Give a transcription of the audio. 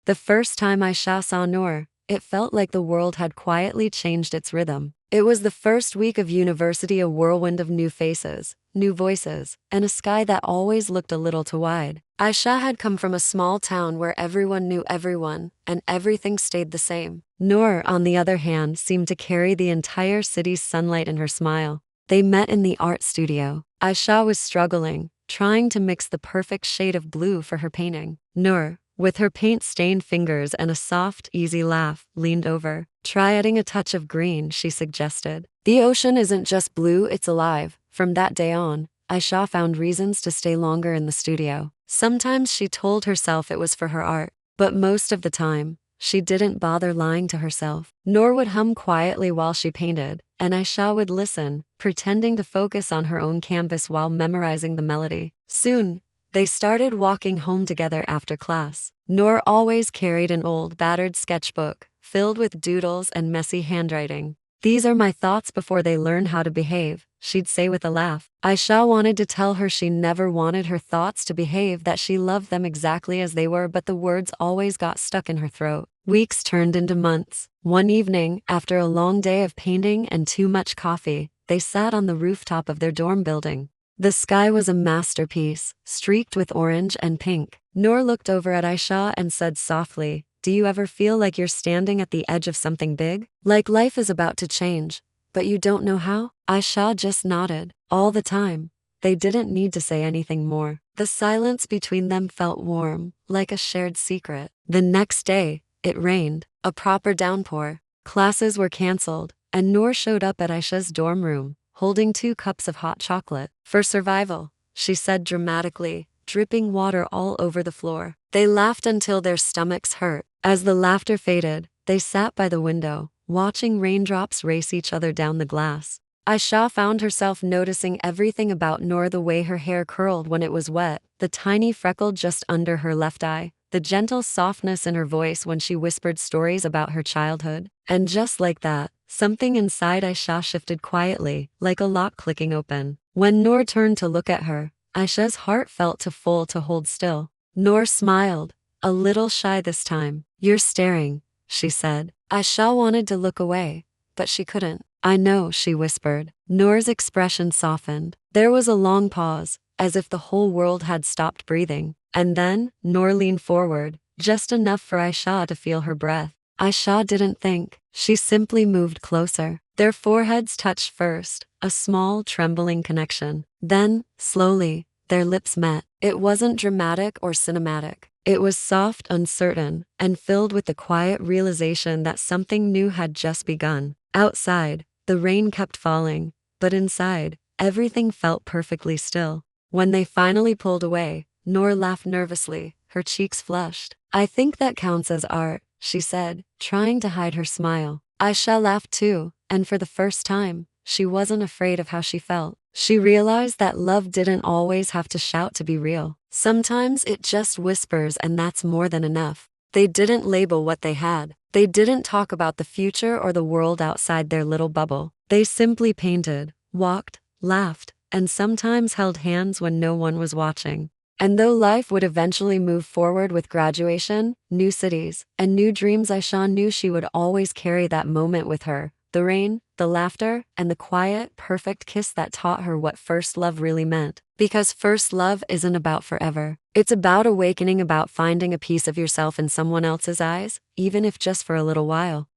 The first time Aisha saw Noor, it felt like the world had quietly changed its rhythm. It was the first week of university, a whirlwind of new faces, new voices, and a sky that always looked a little too wide. Aisha had come from a small town where everyone knew everyone, and everything stayed the same. Noor, on the other hand, seemed to carry the entire city's sunlight in her smile. They met in the art studio. Aisha was struggling, trying to mix the perfect shade of blue for her painting. Noor, with her paint-stained fingers and a soft, easy laugh, leaned over. "Try adding a touch of green," she suggested. "The ocean isn't just blue, it's alive." From that day on, Aisha found reasons to stay longer in the studio. Sometimes she told herself it was for her art, but most of the time, she didn't bother lying to herself. Noor would hum quietly while she painted, and Aisha would listen, pretending to focus on her own canvas while memorizing the melody. Soon, they started walking home together after class. Noor always carried an old, battered sketchbook, filled with doodles and messy handwriting. "These are my thoughts before they learn how to behave," she'd say with a laugh. Aisha wanted to tell her she never wanted her thoughts to behave, that she loved them exactly as they were, but the words always got stuck in her throat. Weeks turned into months. One evening, after a long day of painting and too much coffee, they sat on the rooftop of their dorm building. The sky was a masterpiece, streaked with orange and pink. Noor looked over at Aisha and said softly, "Do you ever feel like you're standing at the edge of something big? Like life is about to change, but you don't know how?" Aisha just nodded. All the time. They didn't need to say anything more. The silence between them felt warm, like a shared secret. The next day, it rained, a proper downpour. Classes were canceled, and Noor showed up at Aisha's dorm room, holding 2 cups of hot chocolate. "For survival," she said dramatically, dripping water all over the floor. They laughed until their stomachs hurt. As the laughter faded, they sat by the window, watching raindrops race each other down the glass. Aisha found herself noticing everything about Noor: the way her hair curled when it was wet, the tiny freckle just under her left eye, the gentle softness in her voice when she whispered stories about her childhood. And just like that, something inside Aisha shifted quietly, like a lock clicking open. When Noor turned to look at her, Aisha's heart felt too full to hold still. Noor smiled, a little shy this time. "You're staring," she said. Aisha wanted to look away, but she couldn't. "I know," she whispered. Noor's expression softened. There was a long pause, as if the whole world had stopped breathing. And then, Noor leaned forward, just enough for Aisha to feel her breath. Aisha didn't think. She simply moved closer. Their foreheads touched first, a small, trembling connection. Then, slowly, their lips met. It wasn't dramatic or cinematic. It was soft, uncertain, and filled with the quiet realization that something new had just begun. Outside, the rain kept falling, but inside, everything felt perfectly still. When they finally pulled away, Noor laughed nervously, her cheeks flushed. "I think that counts as art," she said, trying to hide her smile. Aisha laughed too, and for the first time, she wasn't afraid of how she felt. She realized that love didn't always have to shout to be real. Sometimes it just whispers, and that's more than enough. They didn't label what they had. They didn't talk about the future or the world outside their little bubble. They simply painted, walked, laughed, and sometimes held hands when no one was watching. And though life would eventually move forward with graduation, new cities, and new dreams, Aisha knew she would always carry that moment with her. The rain, the laughter, and the quiet, perfect kiss that taught her what first love really meant. Because first love isn't about forever. It's about awakening, about finding a piece of yourself in someone else's eyes, even if just for a little while.